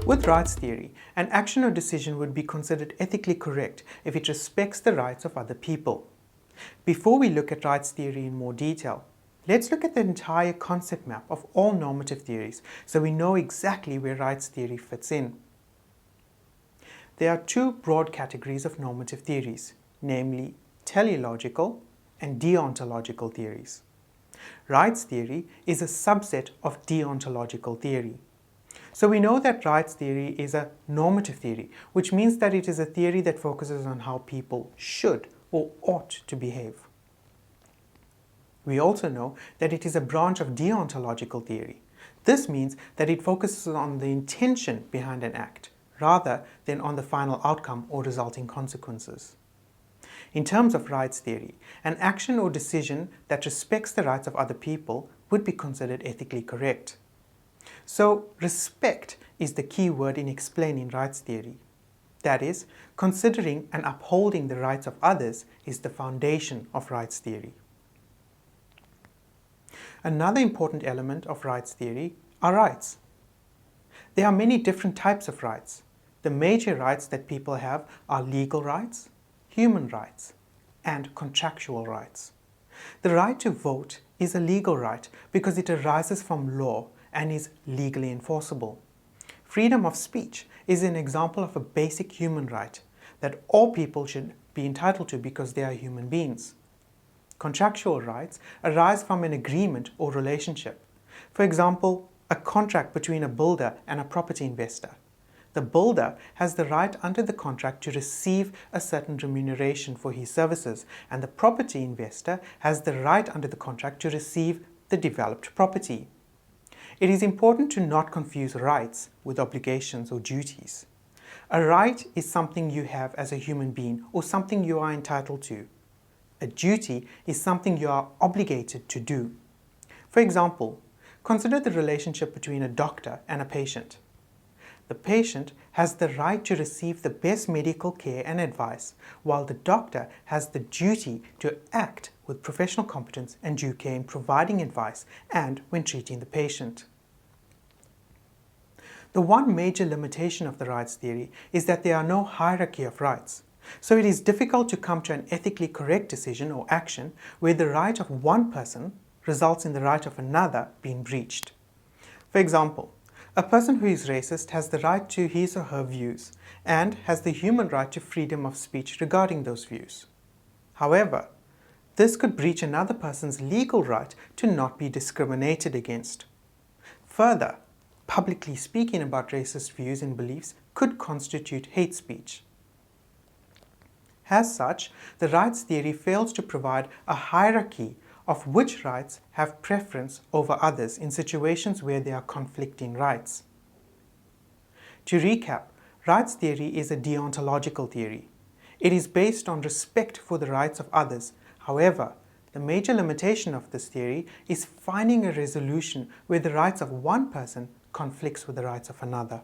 With rights theory, an action or decision would be considered ethically correct if it respects the rights of other people. Before we look at rights theory in more detail, let's look at the entire concept map of all normative theories so we know exactly where rights theory fits in. There are two broad categories of normative theories, namely teleological and deontological theories. Rights theory is a subset of deontological theory. So we know that rights theory is a normative theory, which means that it is a theory that focuses on how people should or ought to behave. We also know that it is a branch of deontological theory. This means that it focuses on the intention behind an act, rather than on the final outcome or resulting consequences. In terms of rights theory, an action or decision that respects the rights of other people would be considered ethically correct. So, respect is the key word in explaining rights theory. That is, considering and upholding the rights of others is the foundation of rights theory. Another important element of rights theory are rights. There are many different types of rights. The major rights that people have are legal rights, human rights, and contractual rights. The right to vote is a legal right because it arises from law and is legally enforceable. Freedom of speech is an example of a basic human right that all people should be entitled to because they are human beings. Contractual rights arise from an agreement or relationship. For example, a contract between a builder and a property investor. The builder has the right under the contract to receive a certain remuneration for his services, and the property investor has the right under the contract to receive the developed property. It is important to not confuse rights with obligations or duties. A right is something you have as a human being or something you are entitled to. A duty is something you are obligated to do. For example, consider the relationship between a doctor and a patient. The patient has the right to receive the best medical care and advice, while the doctor has the duty to act with professional competence and due care in providing advice and when treating the patient. The one major limitation of the rights theory is that there are no hierarchy of rights. So it is difficult to come to an ethically correct decision or action where the right of one person results in the right of another being breached. For example, a person who is racist has the right to his or her views and has the human right to freedom of speech regarding those views. However, this could breach another person's legal right to not be discriminated against. Further, publicly speaking about racist views and beliefs could constitute hate speech. As such, the rights theory fails to provide a hierarchy of which rights have preference over others in situations where there are conflicting rights. To recap, rights theory is a deontological theory. It is based on respect for the rights of others. However, the major limitation of this theory is finding a resolution where the rights of one person conflicts with the rights of another.